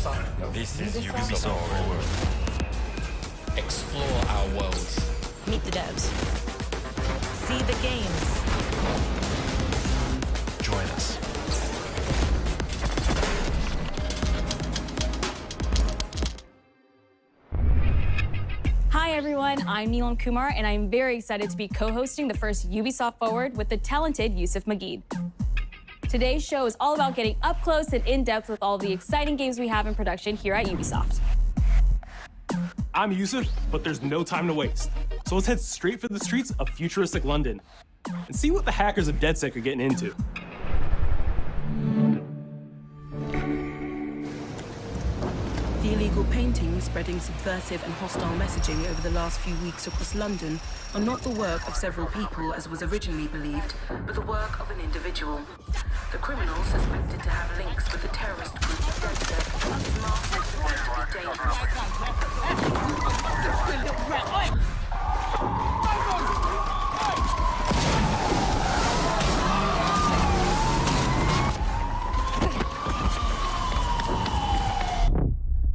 Ubisoft. This is Ubisoft Forward. Explore our worlds. Meet the devs. See the games. Join us. Hi everyone, I'm Neelam Kumar, and I'm very excited to be co-hosting the first Ubisoft Forward with the talented Yusuf Mageed. Today's show is all about getting up close and in-depth with all the exciting games we have in production here at Ubisoft. I'm Yusuf, but there's no time to waste. So let's head straight for the streets of futuristic London and see what the hackers of DedSec are getting into. The illegal paintings spreading subversive and hostile messaging over the last few weeks across London are not the work of several people, as was originally believed, but the work of an individual. The criminal, suspected to have links with the terrorist group DedSec, is marked as to be dangerous.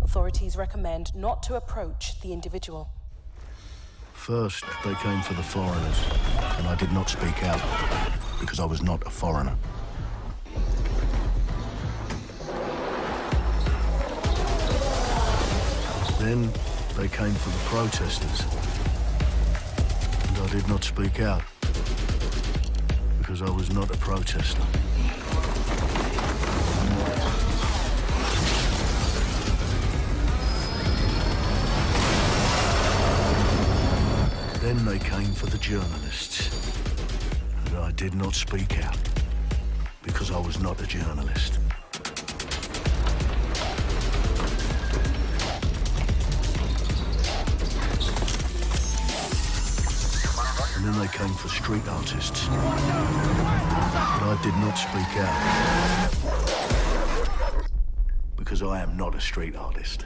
Authorities recommend not to approach the individual. First, they came for the foreigners, and I did not speak out because I was not a foreigner. Then, they came for the protesters, and I did not speak out because I was not a protester. Then they came for the journalists, and I did not speak out because I was not a journalist. And then they came for street artists, but I did not speak out because I am not a street artist.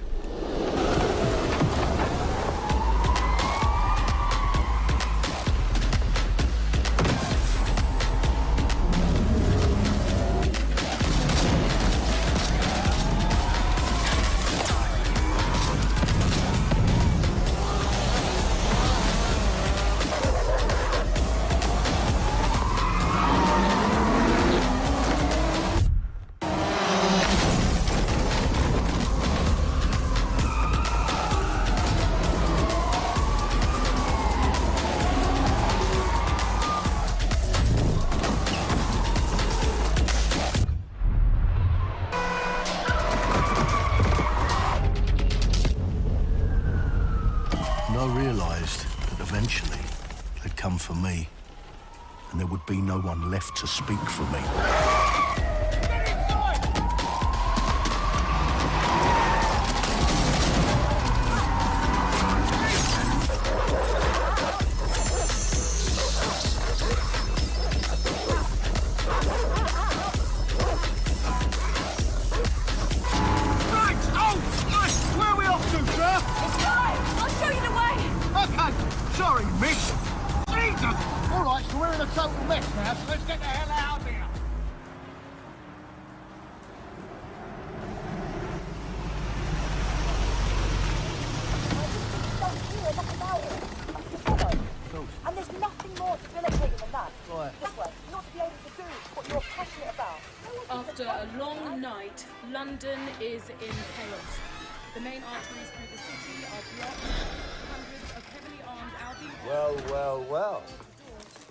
For me, and there would be no one left to speak for me. Where are we off to, sir? It's fine! I'll show you the way! Okay, sorry, miss. Jesus! All right, so we're in a total mess now, so let's get the hell out of here. And there's nothing more debilitating than that. Right. This way, not to be able to do what you're passionate about. After a long night, London is in chaos. The main arteries through the city are blocked. Hundreds of heavily armed Albion... Well.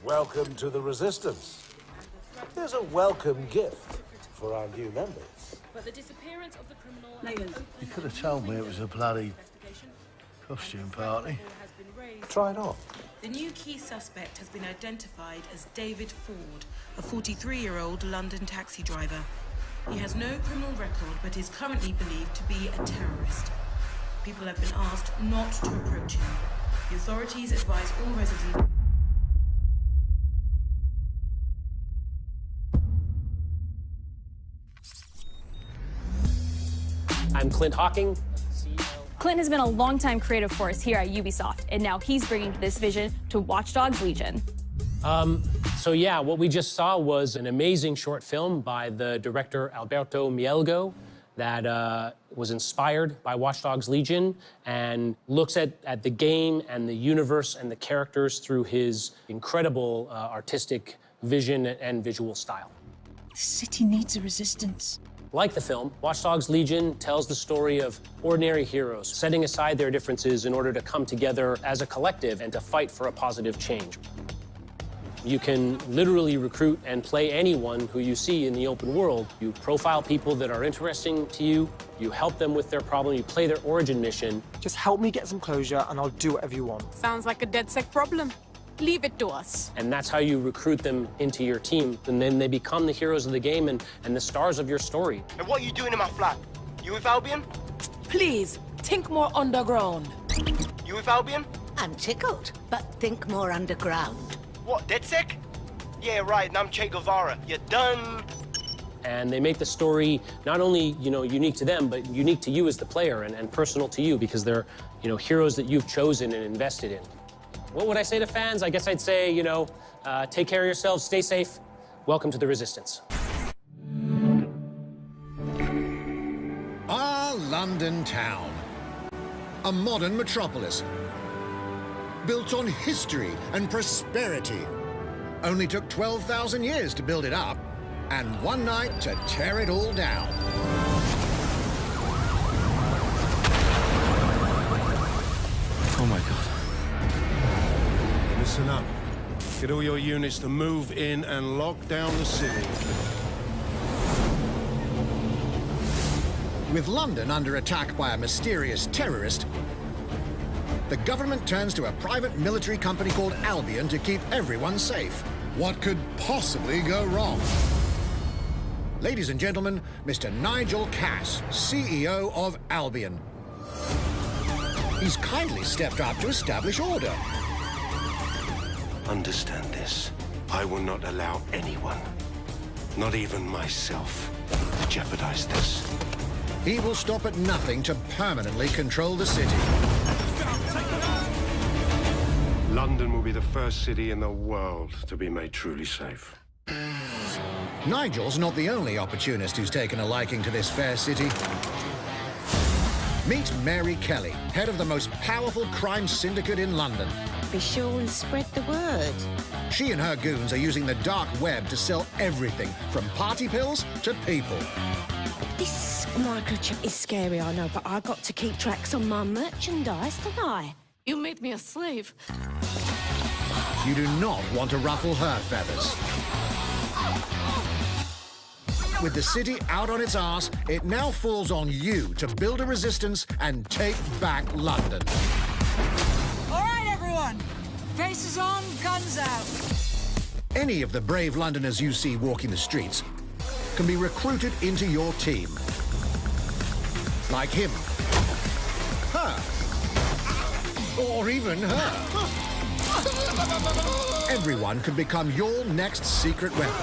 Welcome to the Resistance. Here's a welcome gift for our new members. But the disappearance of the criminal... You could have told me it was a bloody costume party. Try it on. The new key suspect has been identified as David Ford, a 43-year-old London taxi driver. He has no criminal record, but is currently believed to be a terrorist. People have been asked not to approach him. The authorities advise all residents... I'm Clint Hawking. Clint has been a longtime creative force here at Ubisoft, and now he's bringing this vision to Watch Dogs Legion. So yeah, what we just saw was an amazing short film by the director Alberto Mielgo that was inspired by Watch Dogs Legion and looks at the game and the universe and the characters through his incredible artistic vision and visual style. The city needs a resistance. Like the film, Watch Dogs Legion tells the story of ordinary heroes setting aside their differences in order to come together as a collective and to fight for a positive change. You can literally recruit and play anyone who you see in the open world. You profile people that are interesting to you, you help them with their problem, you play their origin mission. Just help me get some closure and I'll do whatever you want. Sounds like a DedSec problem. Leave it to us. And that's how you recruit them into your team. And then they become the heroes of the game and the stars of your story. And what are you doing in my flat? You with Albion? Please, think more underground. You with Albion? I'm tickled, but think more underground. What, DedSec? Yeah, right, and I'm Che Guevara. You're done. And they make the story not only, unique to them, but unique to you as the player and personal to you because they're, heroes that you've chosen and invested in. What would I say to fans? I guess I'd say, take care of yourselves, stay safe. Welcome to the Resistance. Our London town. A modern metropolis. Built on history and prosperity. Only took 12,000 years to build it up, and one night to tear it all down. Oh my God. Listen up. Get all your units to move in and lock down the city. With London under attack by a mysterious terrorist, the government turns to a private military company called Albion to keep everyone safe. What could possibly go wrong? Ladies and gentlemen, Mr. Nigel Cass, CEO of Albion. He's kindly stepped up to establish order. Understand this. I will not allow anyone, not even myself, to jeopardize this. He will stop at nothing to permanently control the city. London will be the first city in the world to be made truly safe. Nigel's not the only opportunist who's taken a liking to this fair city. Meet Mary Kelly, head of the most powerful crime syndicate in London. Be sure and spread the word. She and her goons are using the dark web to sell everything from party pills to people. This microchip is scary, I know, but I got to keep tracks on my merchandise, don't I? You made me a slave. You do not want to ruffle her feathers. With the city out on its arse, it now falls on you to build a resistance and take back London. All right, everyone. Faces on, guns out. Any of the brave Londoners you see walking the streets can be recruited into your team. Like him. Her. Or even her. Everyone could become your next secret weapon.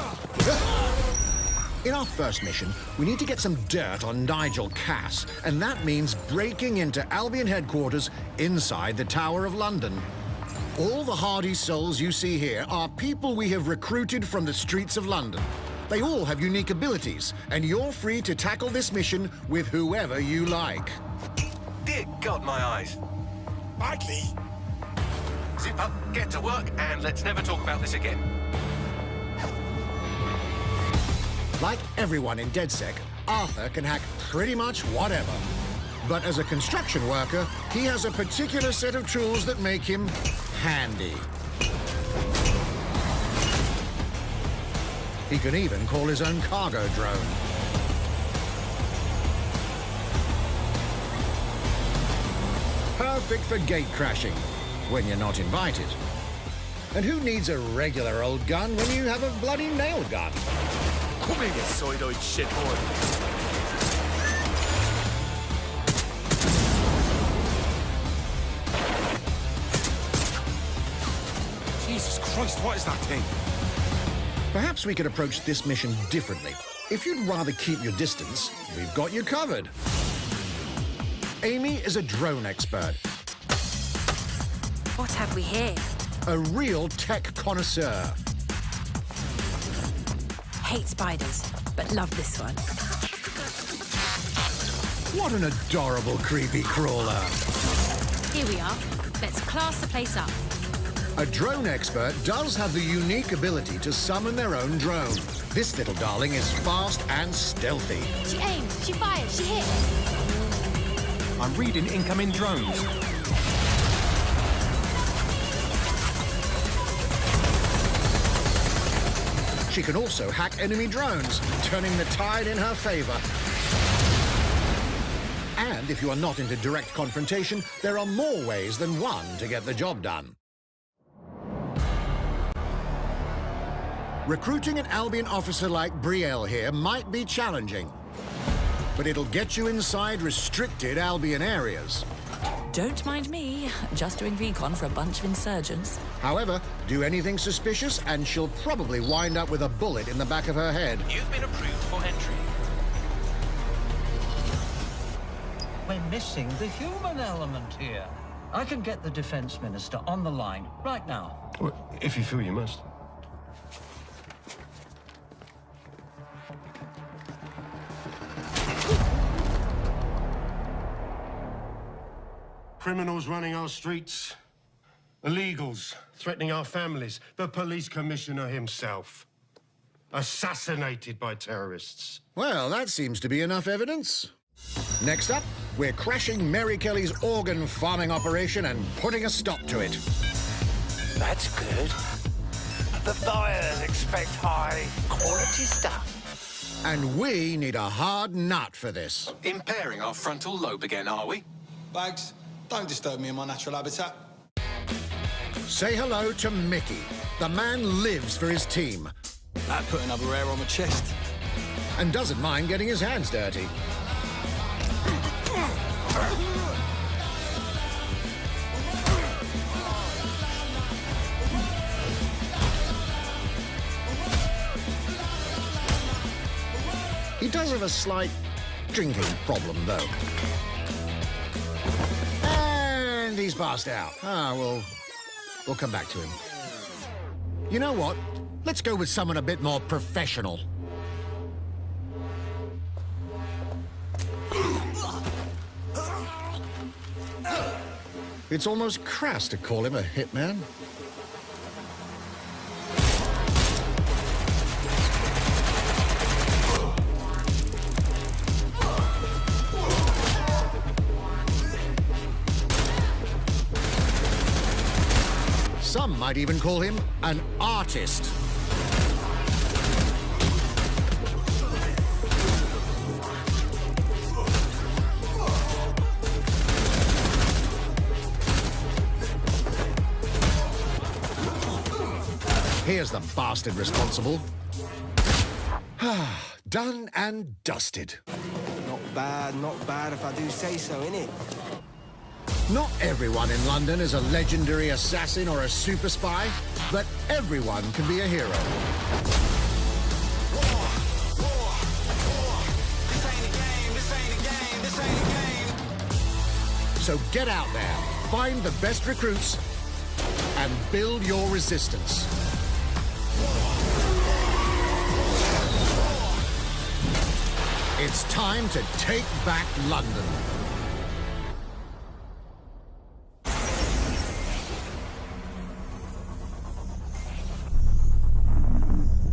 In our first mission, we need to get some dirt on Nigel Cass, and that means breaking into Albion headquarters inside the Tower of London. All the hardy souls you see here are people we have recruited from the streets of London. They all have unique abilities, and you're free to tackle this mission with whoever you like. Dear God, my eyes. Badly. Zip up, get to work, and let's never talk about this again. Like everyone in DedSec, Arthur can hack pretty much whatever. But as a construction worker, he has a particular set of tools that make him handy. He can even call his own cargo drone. Perfect for gate crashing, when you're not invited. And who needs a regular old gun when you have a bloody nail gun? Come here, you soidoid shithole. Jesus Christ, what is that thing? Perhaps we could approach this mission differently. If you'd rather keep your distance, we've got you covered. Amy is a drone expert. What have we here? A real tech connoisseur. Hate spiders, but love this one. What an adorable creepy crawler. Here we are. Let's class the place up. A drone expert does have the unique ability to summon their own drone. This little darling is fast and stealthy. She aims, she fires, she hits. I'm reading incoming drones. She can also hack enemy drones, turning the tide in her favor. And if you are not into direct confrontation, there are more ways than one to get the job done. Recruiting an Albion officer like Brielle here might be challenging, but it'll get you inside restricted Albion areas. Don't mind me, just doing recon for a bunch of insurgents. However, do anything suspicious and she'll probably wind up with a bullet in the back of her head. You've been approved for entry. We're missing the human element here. I can get the Defense Minister on the line right now. Well, if you feel you must. Criminals running our streets, illegals threatening our families, the police commissioner himself, assassinated by terrorists. Well, that seems to be enough evidence. Next up, we're crashing Mary Kelly's organ farming operation and putting a stop to it. That's good. The buyers expect high-quality stuff. And we need a hard nut for this. Impairing our frontal lobe again, are we? Bags, don't disturb me in my natural habitat. Say hello to Mickey. The man lives for his team. That put another hair on my chest. And doesn't mind getting his hands dirty. He does have a slight drinking problem, though. And he's passed out. We'll come back to him. You know what? Let's go with someone a bit more professional. It's almost crass to call him a hitman. Some might even call him an artist. Here's the bastard responsible. Done and dusted. Not bad if I do say so, innit? Not everyone in London is a legendary assassin or a super spy, but everyone can be a hero. So get out there, find the best recruits, and build your resistance. It's time to take back London.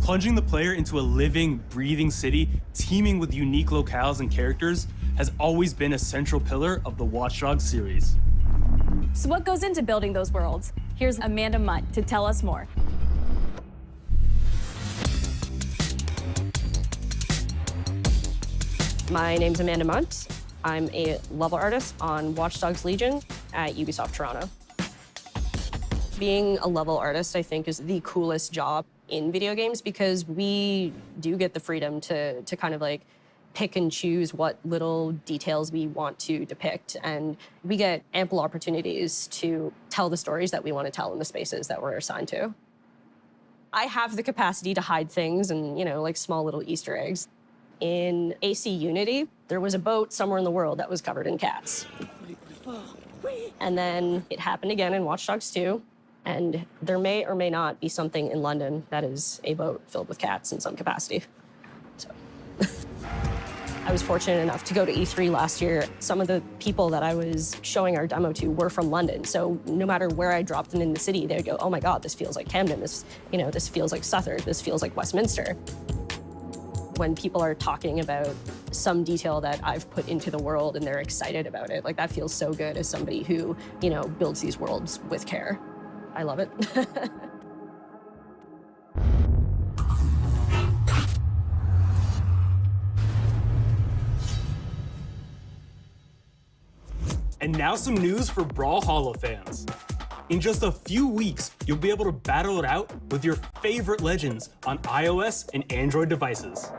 Plunging the player into a living, breathing city teeming with unique locales and characters has always been a central pillar of the Watch Dogs series. So what goes into building those worlds? Here's Amanda Mutt to tell us more. My name's Amanda Munt. I'm a level artist on Watch Dogs Legion at Ubisoft Toronto. Being a level artist, I think, is the coolest job in video games because we do get the freedom to kind of like pick and choose what little details we want to depict. And we get ample opportunities to tell the stories that we want to tell in the spaces that we're assigned to. I have the capacity to hide things and, you know, like small little Easter eggs. In AC Unity, there was a boat somewhere in the world that was covered in cats. And then it happened again in Watch Dogs 2. And there may or may not be something in London that is a boat filled with cats in some capacity. So. I was fortunate enough to go to E3 last year. Some of the people that I was showing our demo to were from London, so no matter where I dropped them in the city, they'd go, oh my God, this feels like Camden, this feels like Southwark, this feels like Westminster. When people are talking about some detail that I've put into the world and they're excited about it, like that feels so good as somebody who, builds these worlds with care. I love it. And now some news for Brawlhalla fans. In just a few weeks, you'll be able to battle it out with your favorite legends on iOS and Android devices.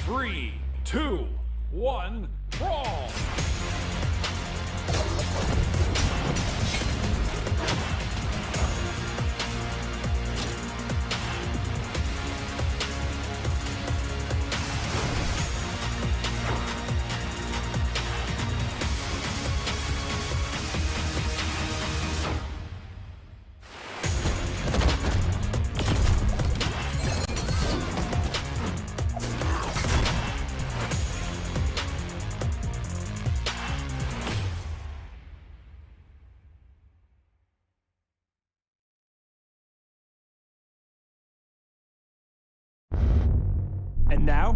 Three, two, one, brawl! And now,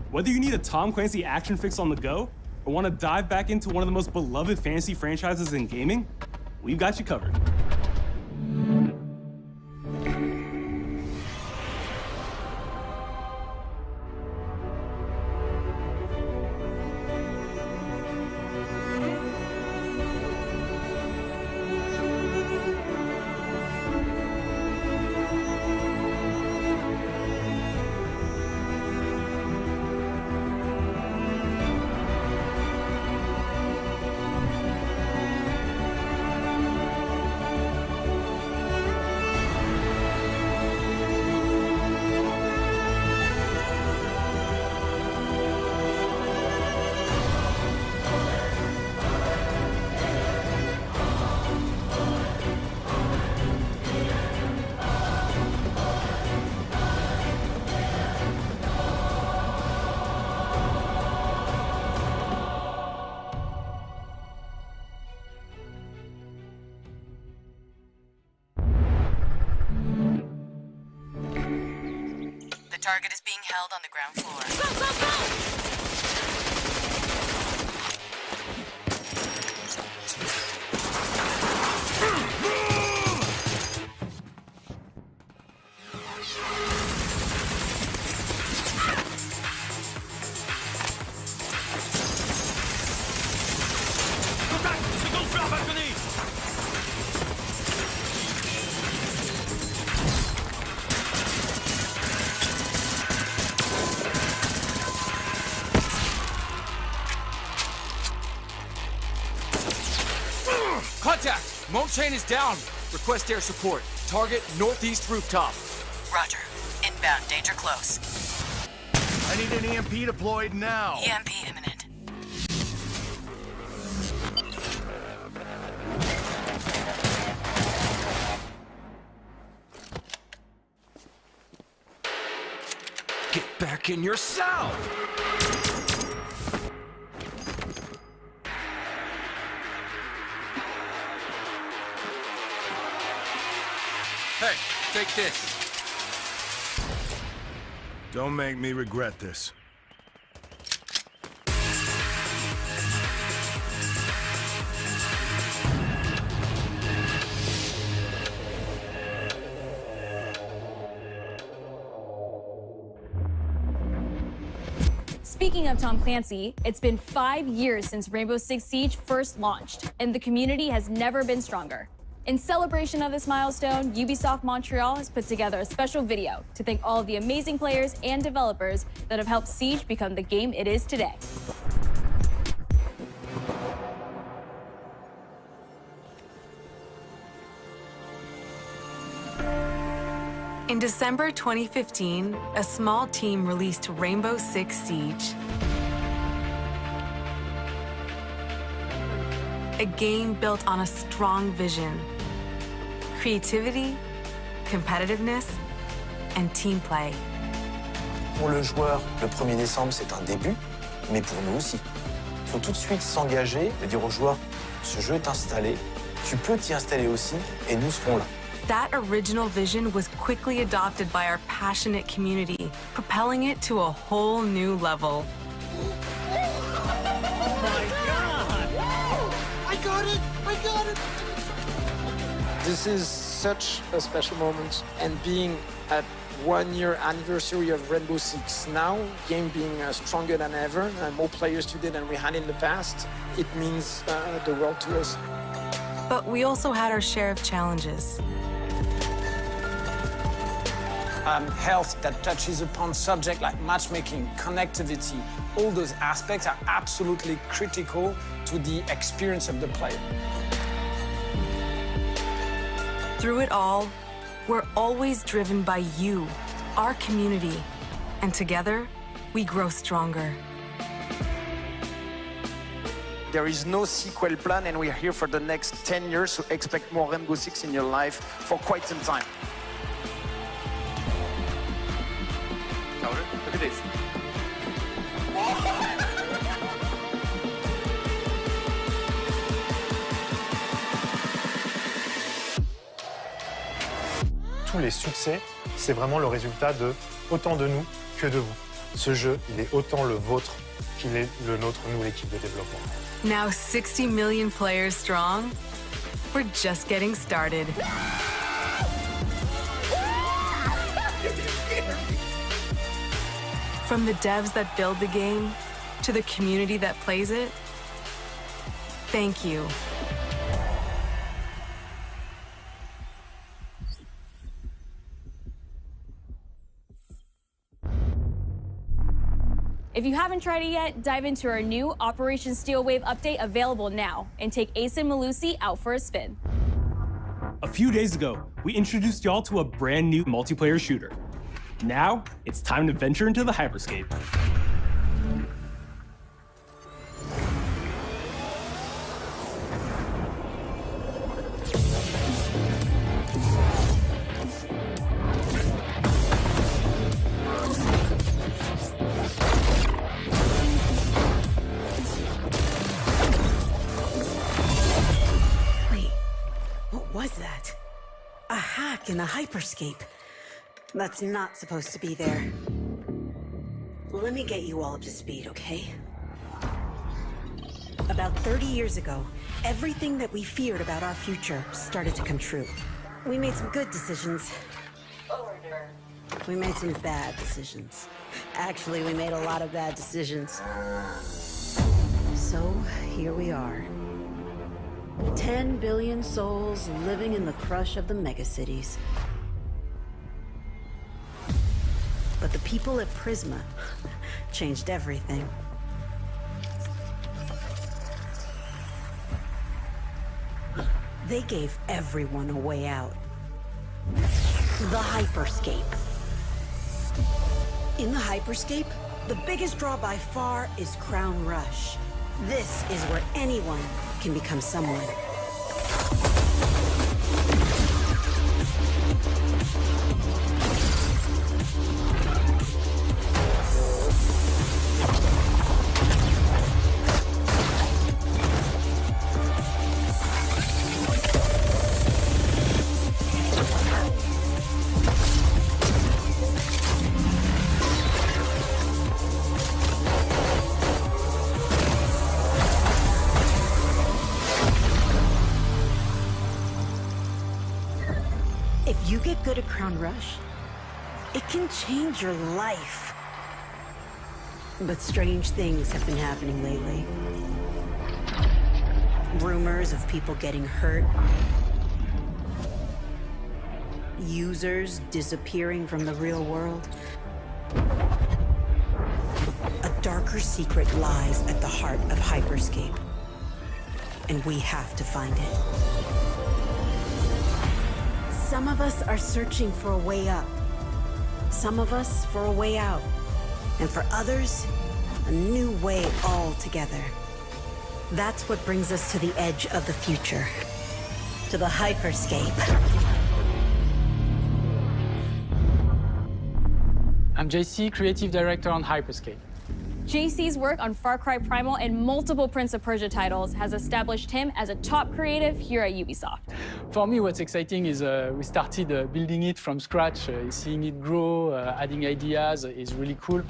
whether you need a Tom Clancy action fix on the go, or want to dive back into one of the most beloved fantasy franchises in gaming, we've got you covered. The target is being held on the ground floor. Contact! Moat chain is down. Request air support. Target northeast rooftop. Roger. Inbound. Danger close. I need an EMP deployed now. EMP imminent. Get back in your cell! Hey, take this. Don't make me regret this. Speaking of Tom Clancy, it's been 5 years since Rainbow Six Siege first launched, and the community has never been stronger. In celebration of this milestone, Ubisoft Montreal has put together a special video to thank all of the amazing players and developers that have helped Siege become the game it is today. In December 2015, a small team released Rainbow Six Siege. A game built on a strong vision, creativity, competitiveness, and team play. Pour le joueur, le 1er décembre, c'est un début, mais pour nous aussi. Il faut tout de suite s'engager et dire aux joueurs, ce jeu est installé, tu peux t'y installer aussi, et nous serons là. That original vision was quickly adopted by our passionate community, propelling it to a whole new level. I got it! This is such a special moment, and being at 1 year anniversary of Rainbow Six now, game being stronger than ever, and more players today than we had in the past, it means the world to us. But we also had our share of challenges. Health that touches upon subjects like matchmaking, connectivity, all those aspects are absolutely critical to the experience of the player. Through it all, we're always driven by you, our community, and together, we grow stronger. There is no sequel plan, and we're here for the next 10 years, so expect more Rainbow Six in your life for quite some time. Look at this. Tous les succès, c'est vraiment le résultat de autant de nous que de vous. Ce jeu, il est autant le vôtre qu'il est le nôtre, nous, l'équipe de développement. Now 60 million players strong, we're just getting started. From the devs that build the game to the community that plays it, thank you. If you haven't tried it yet, dive into our new Operation Steel Wave update available now and take Ace and Malusi out for a spin. A few days ago, we introduced y'all to a brand new multiplayer shooter. Now, it's time to venture into the hyperscape. What was that? A hack in the hyperscape. That's not supposed to be there. Let me get you all up to speed, okay? About 30 years ago, everything that we feared about our future started to come true. We made some good decisions. We made some bad decisions. Actually, we made a lot of bad decisions. So, here we are. 10 billion souls living in the crush of the megacities. But the people at Prisma changed everything. They gave everyone a way out. The hyperscape. In the hyperscape, the biggest draw by far is Crown Rush. This is where anyone can become someone. If you get good at Crown Rush, it can change your life. But strange things have been happening lately. Rumors of people getting hurt. Users disappearing from the real world. A darker secret lies at the heart of Hyperscape. And we have to find it. Some of us are searching for a way up. Some of us for a way out. And for others, a new way altogether. That's what brings us to the edge of the future. To the hyperscape. I'm JC, Creative Director on Hyperscape. JC's work on Far Cry Primal and multiple Prince of Persia titles has established him as a top creative here at Ubisoft. For me, what's exciting is we started building it from scratch. Seeing it grow, adding ideas is really cool.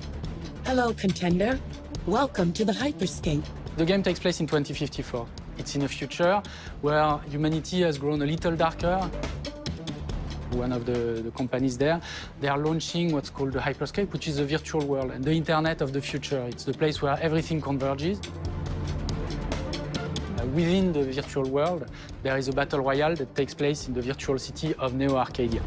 Hello, contender. Welcome to the Hyperscape. The game takes place in 2054. It's in a future where humanity has grown a little darker. One of the companies there, they are launching what's called the Hyperscape, which is a virtual world and the internet of the future. It's the place where everything converges. Within the virtual world, there is a battle royale that takes place in the virtual city of Neo Arcadia.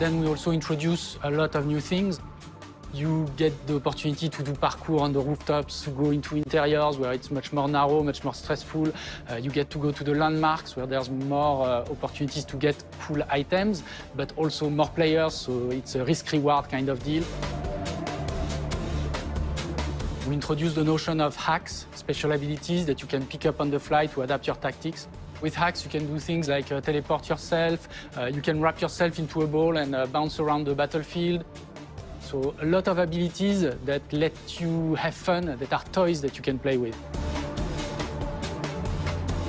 Then we also introduce a lot of new things. You get the opportunity to do parkour on the rooftops, to go into interiors where it's much more narrow, much more stressful. You get to go to the landmarks where there's more opportunities to get cool items, but also more players, so it's a risk-reward kind of deal. We introduced the notion of hacks, special abilities that you can pick up on the fly to adapt your tactics. With hacks, you can do things like teleport yourself, you can wrap yourself into a ball and bounce around the battlefield. So a lot of abilities that let you have fun, that are toys that you can play with.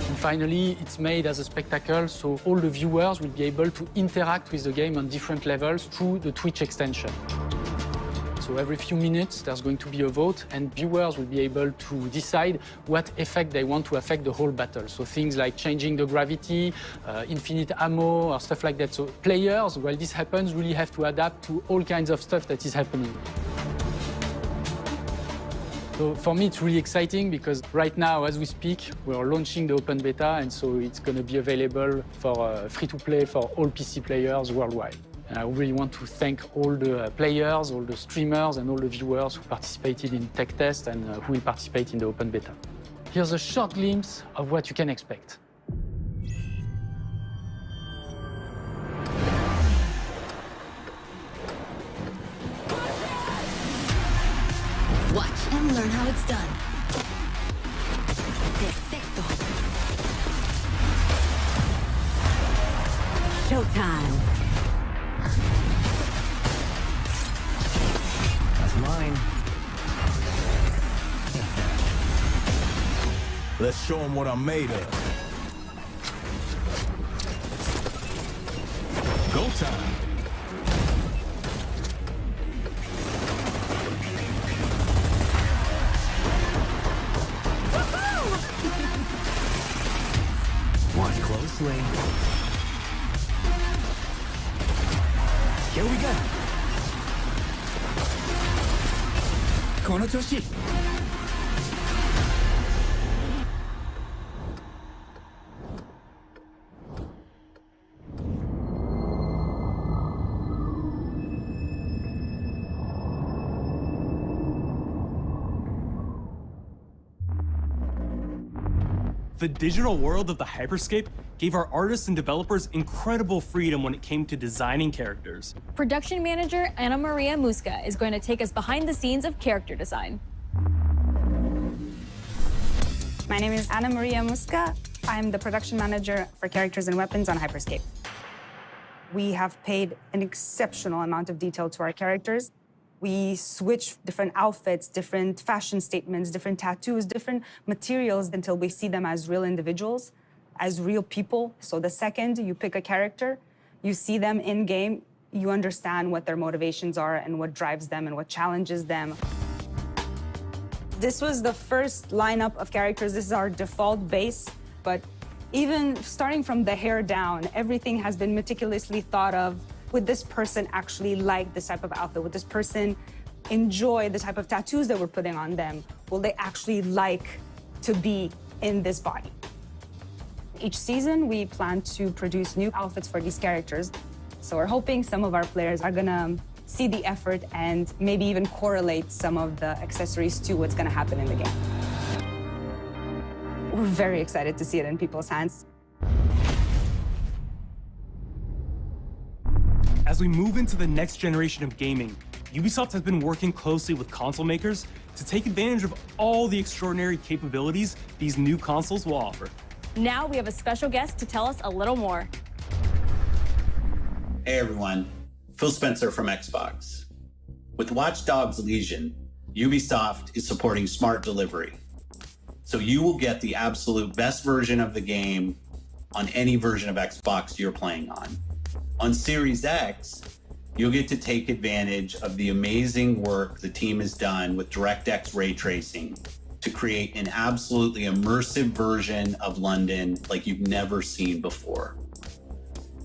And finally, it's made as a spectacle, so all the viewers will be able to interact with the game on different levels through the Twitch extension. So every few minutes, there's going to be a vote, and viewers will be able to decide what effect they want to affect the whole battle. So things like changing the gravity, infinite ammo, or stuff like that. So players, while this happens, really have to adapt to all kinds of stuff that is happening. So for me, it's really exciting because right now, as we speak, we're launching the open beta, and so it's going to be available for free-to-play for all PC players worldwide. And I really want to thank all the players, all the streamers, and all the viewers who participated in tech test and who will participate in the open beta. Here's a short glimpse of what you can expect. Watch and learn how it's done. Perfecto. Showtime. Mine. Let's show them what I'm made of. Go time. Watch closely. Here we go. この調子。The digital world of the Hyperscape gave our artists and developers incredible freedom when it came to designing characters. Production manager Ana Maria Musca is going to take us behind the scenes of character design. My name is Ana Maria Musca. I'm the production manager for characters and weapons on Hyperscape. We have paid an exceptional amount of detail to our characters. We switch different outfits, different fashion statements, different tattoos, different materials until we see them as real individuals, as real people. So the second you pick a character, you see them in-game, you understand what their motivations are and what drives them and what challenges them. This was the first lineup of characters. This is our default base, but even starting from the hair down, everything has been meticulously thought of. Would this person actually like this type of outfit? Would this person enjoy the type of tattoos that we're putting on them? Will they actually like to be in this body? Each season, we plan to produce new outfits for these characters. So we're hoping some of our players are gonna see the effort and maybe even correlate some of the accessories to what's gonna happen in the game. We're very excited to see it in people's hands. As we move into the next generation of gaming, Ubisoft has been working closely with console makers to take advantage of all the extraordinary capabilities these new consoles will offer. Now we have a special guest to tell us a little more. Hey everyone, Phil Spencer from Xbox. With Watch Dogs Legion, Ubisoft is supporting smart delivery. So you will get the absolute best version of the game on any version of Xbox you're playing on. On Series X, you'll get to take advantage of the amazing work the team has done with DirectX ray tracing to create an absolutely immersive version of London like you've never seen before.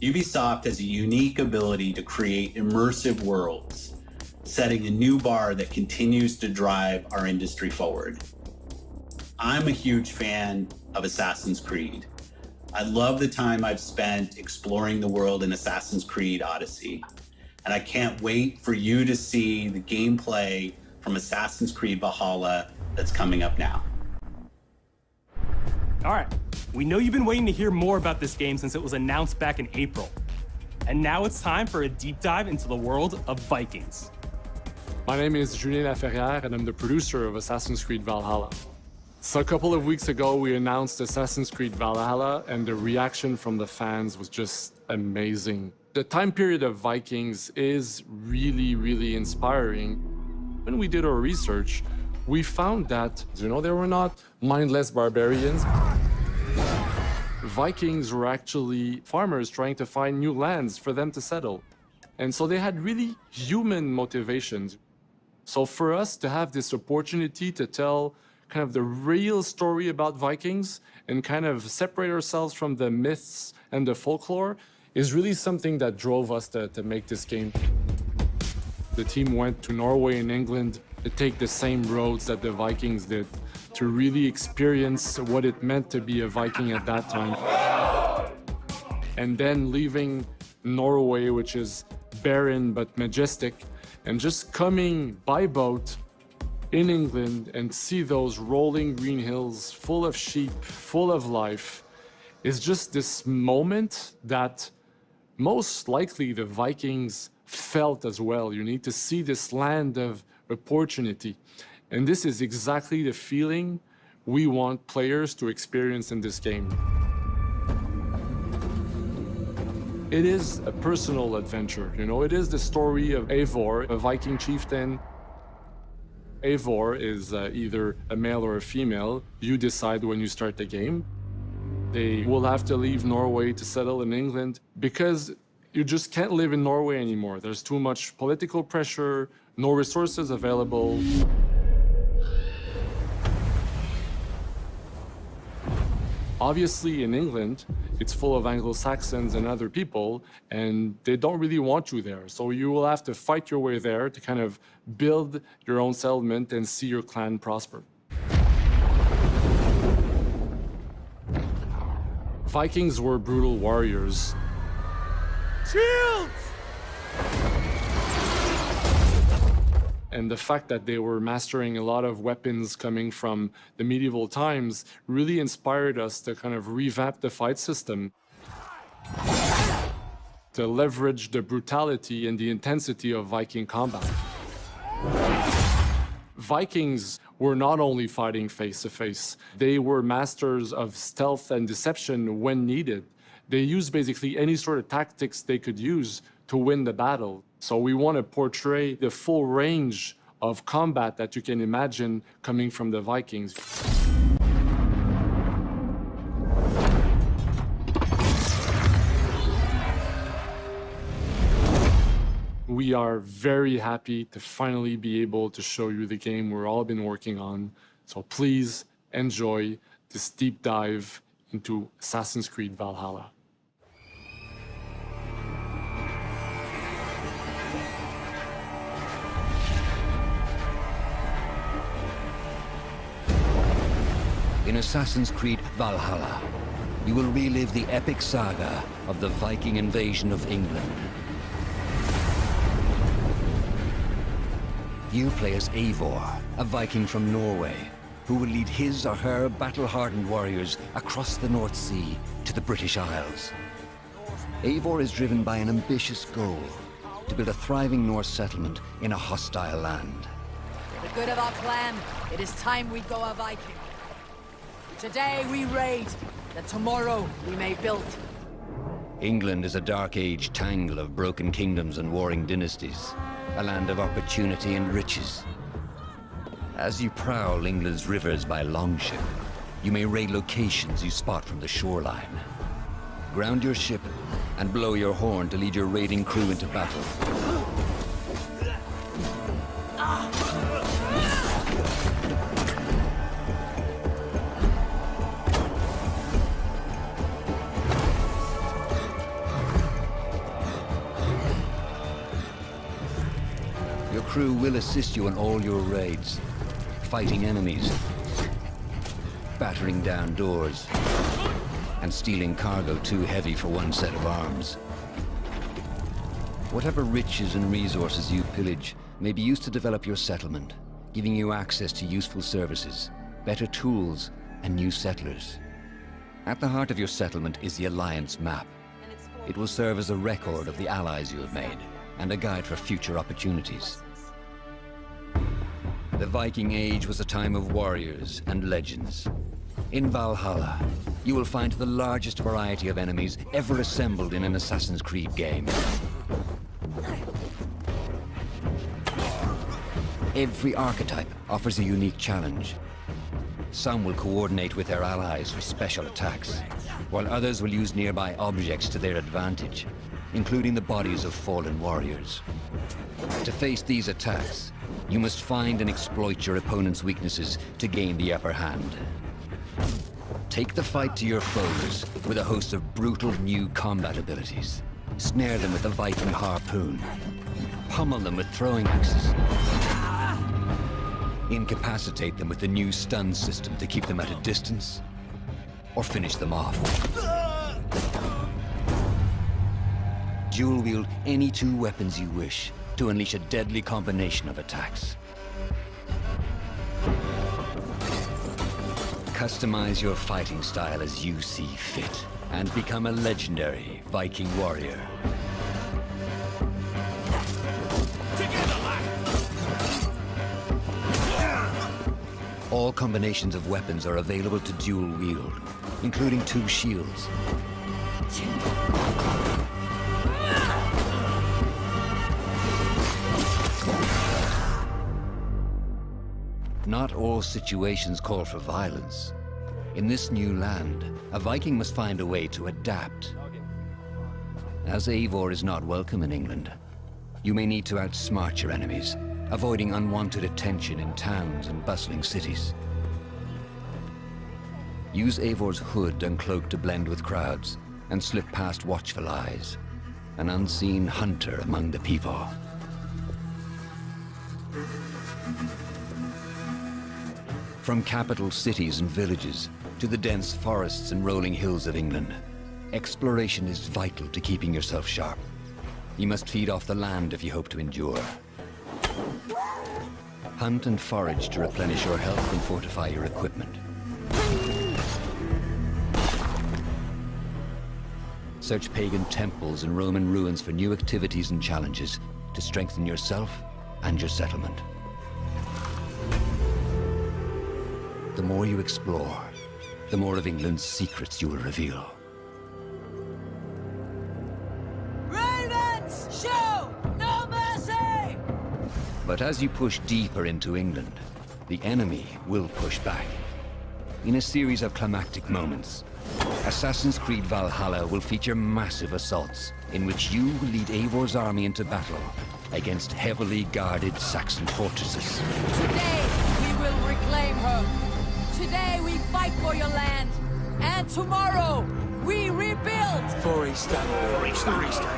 Ubisoft has a unique ability to create immersive worlds, setting a new bar that continues to drive our industry forward. I'm a huge fan of Assassin's Creed. I love the time I've spent exploring the world in Assassin's Creed Odyssey, and I can't wait for you to see the gameplay from Assassin's Creed Valhalla that's coming up now. All right, we know you've been waiting to hear more about this game since it was announced back in April. And now it's time for a deep dive into the world of Vikings. My name is Julien Laferrière, and I'm the producer of Assassin's Creed Valhalla. So a couple of weeks ago, we announced Assassin's Creed Valhalla, and the reaction from the fans was just amazing. The time period of Vikings is really, really inspiring. When we did our research, we found that, they were not mindless barbarians. Vikings were actually farmers trying to find new lands for them to settle. And so they had really human motivations. So for us to have this opportunity to tell kind of the real story about Vikings and kind of separate ourselves from the myths and the folklore is really something that drove us to make this game. The team went to Norway and England to take the same roads that the Vikings did, to really experience what it meant to be a Viking at that time. And then leaving Norway, which is barren but majestic, and just coming by boat in England and see those rolling green hills full of sheep, full of life, is just this moment that most likely the Vikings felt as well. You need to see this land of opportunity. And this is exactly the feeling we want players to experience in this game. It is a personal adventure, it is the story of Eivor, a Viking chieftain. Eivor is either a male or a female. You decide when you start the game. They will have to leave Norway to settle in England because you just can't live in Norway anymore. There's too much political pressure, no resources available. Obviously, in England, it's full of Anglo-Saxons and other people, and they don't really want you there. So you will have to fight your way there to kind of build your own settlement and see your clan prosper. Vikings were brutal warriors. Shields! And the fact that they were mastering a lot of weapons coming from the medieval times really inspired us to kind of revamp the fight system, to leverage the brutality and the intensity of Viking combat. Vikings were not only fighting face-to-face, they were masters of stealth and deception when needed. They used basically any sort of tactics they could use to win the battle. So we want to portray the full range of combat that you can imagine coming from the Vikings. We are very happy to finally be able to show you the game we've all been working on. So please enjoy this deep dive into Assassin's Creed Valhalla. In Assassin's Creed Valhalla, you will relive the epic saga of the Viking invasion of England. You play as Eivor, a Viking from Norway, who will lead his or her battle-hardened warriors across the North Sea to the British Isles. Eivor is driven by an ambitious goal, to build a thriving Norse settlement in a hostile land. For the good of our clan, it is time we go a Viking. Today we raid that tomorrow we may build. England is a dark age tangle of broken kingdoms and warring dynasties, a land of opportunity and riches. As you prowl England's rivers by longship, you may raid locations you spot from the shoreline. Ground your ship and blow your horn to lead your raiding crew into battle. Your crew will assist you in all your raids, fighting enemies, battering down doors, and stealing cargo too heavy for one set of arms. Whatever riches and resources you pillage may be used to develop your settlement, giving you access to useful services, better tools, and new settlers. At the heart of your settlement is the Alliance map. It will serve as a record of the allies you have made, and a guide for future opportunities. The Viking Age was a time of warriors and legends. In Valhalla, you will find the largest variety of enemies ever assembled in an Assassin's Creed game. Every archetype offers a unique challenge. Some will coordinate with their allies for special attacks, while others will use nearby objects to their advantage, including the bodies of fallen warriors. To face these attacks, you must find and exploit your opponent's weaknesses to gain the upper hand. Take the fight to your foes with a host of brutal new combat abilities. Snare them with the Viking harpoon. Pummel them with throwing axes. Incapacitate them with the new stun system to keep them at a distance, or finish them off. Dual wield any two weapons you wish to unleash a deadly combination of attacks. Customize your fighting style as you see fit, and become a legendary Viking warrior. All combinations of weapons are available to dual wield, including two shields. Not all situations call for violence. In this new land, a Viking must find a way to adapt. As Eivor is not welcome in England, you may need to outsmart your enemies, avoiding unwanted attention in towns and bustling cities. Use Eivor's hood and cloak to blend with crowds, and slip past watchful eyes, an unseen hunter among the people. From capital cities and villages to the dense forests and rolling hills of England, exploration is vital to keeping yourself sharp. You must feed off the land if you hope to endure. Hunt and forage to replenish your health and fortify your equipment. Search pagan temples and Roman ruins for new activities and challenges to strengthen yourself and your settlement. The more you explore, the more of England's secrets you will reveal. Ravens, show no mercy! But as you push deeper into England, the enemy will push back. In a series of climactic moments, Assassin's Creed Valhalla will feature massive assaults in which you will lead Eivor's army into battle against heavily guarded Saxon fortresses. Today, we will reclaim her. Today, we fight for your land. And tomorrow, we rebuild! For East Anglia.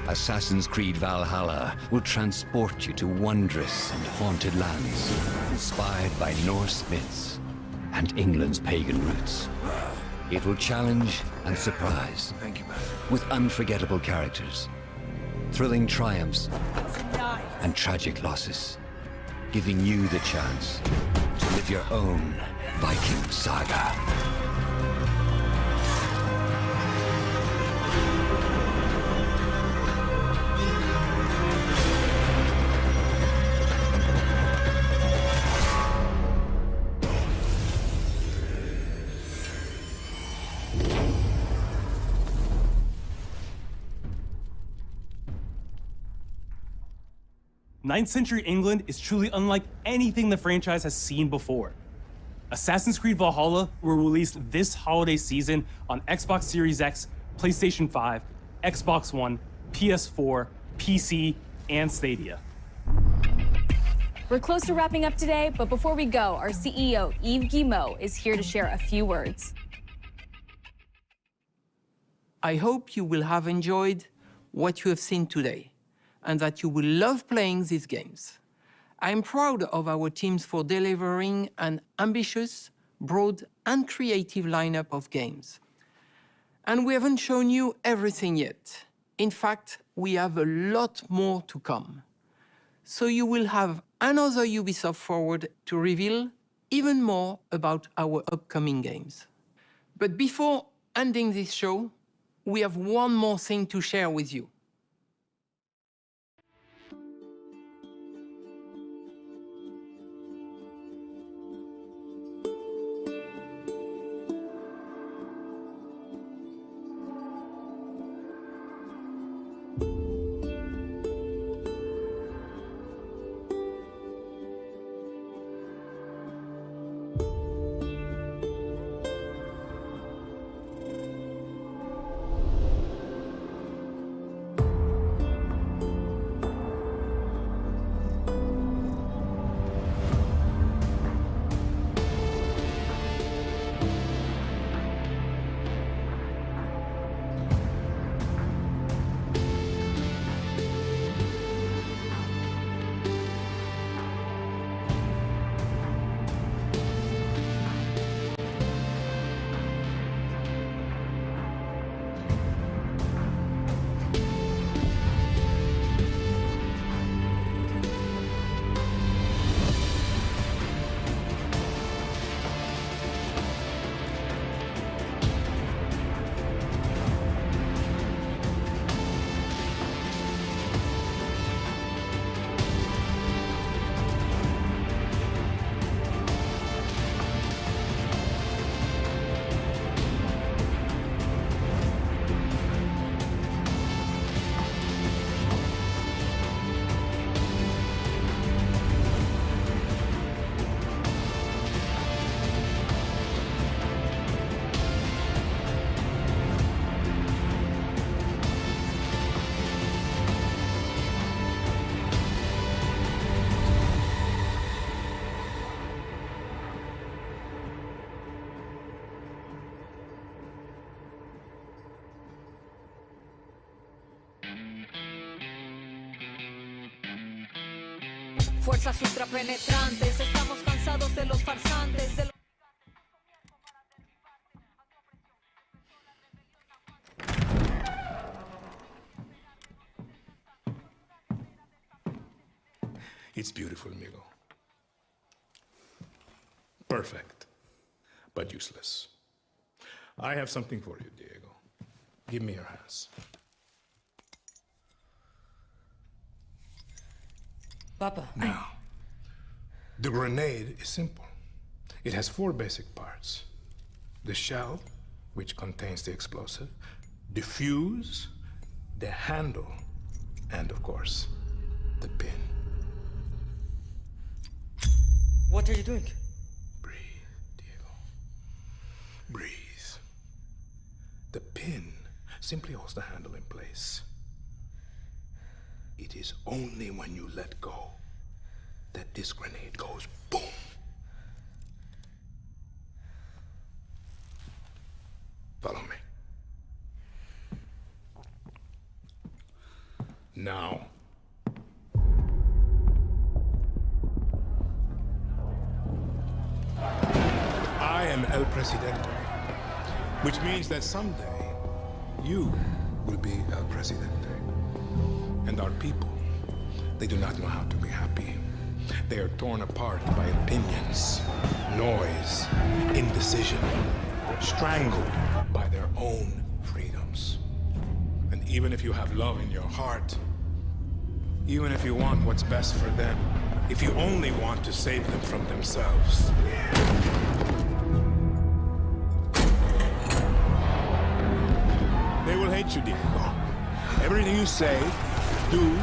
Assassin's Creed Valhalla will transport you to wondrous and haunted lands, inspired by Norse myths and England's pagan roots. It will challenge and surprise. Thank you, man. With unforgettable characters, thrilling triumphs, and tragic losses, giving you the chance to live your own Viking saga. 9th century England is truly unlike anything the franchise has seen before. Assassin's Creed Valhalla will release this holiday season on Xbox Series X, PlayStation 5, Xbox One, PS4, PC, and Stadia. We're close to wrapping up today, but before we go, our CEO, Yves Guillemot, is here to share a few words. I hope you will have enjoyed what you have seen today, and that you will love playing these games. I'm proud of our teams for delivering an ambitious, broad, and creative lineup of games. And we haven't shown you everything yet. In fact, we have a lot more to come. So you will have another Ubisoft Forward to reveal even more about our upcoming games. But before ending this show, we have one more thing to share with you. Fuerzas ultrapenetrantes, estamos cansados de los farsantes, de los... It's beautiful, amigo. Perfect, but useless. I have something for you, Diego. Give me your hands. Papa, now, the grenade is simple. It has 4 basic parts. The shell, which contains the explosive, the fuse, the handle, and of course, the pin. What are you doing? Breathe, Diego. Breathe. The pin simply holds the handle in place. It is only when you let go that this grenade goes boom. Follow me. Now, I am El Presidente, which means that someday you will be El Presidente. And our people, they do not know how to be happy. They are torn apart by opinions, noise, indecision, strangled by their own freedoms. And even if you have love in your heart, even if you want what's best for them, if you only want to save them from themselves, they will hate you, Diego. Everything you say, do,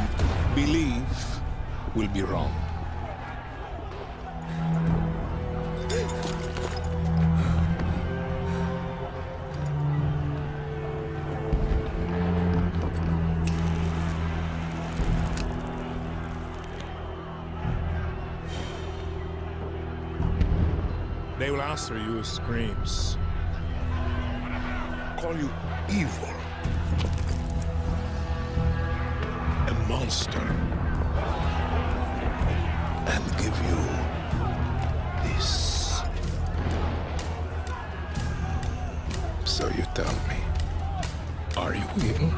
believe, will be wrong. They will answer you screams, call you evil, a monster, and give you this. So you tell me, are you evil?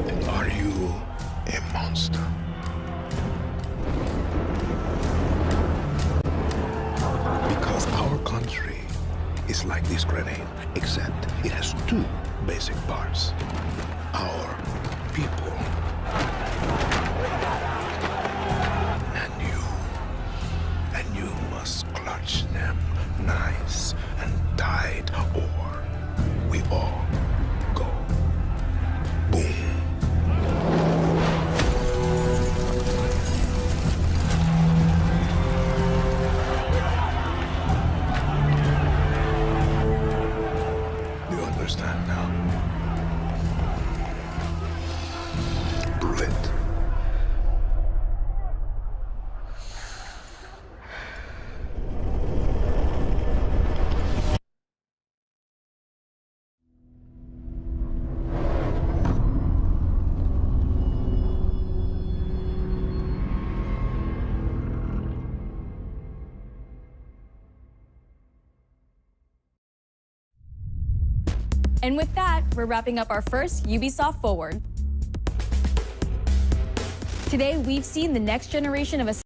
And are you a monster? Because our country is like this grenade, except it has two basic parts. Our people and you must clutch them nice and tight, or we all go boom. Understand now? Brilliant. And with that, we're wrapping up our first Ubisoft Forward. Today, we've seen the next generation of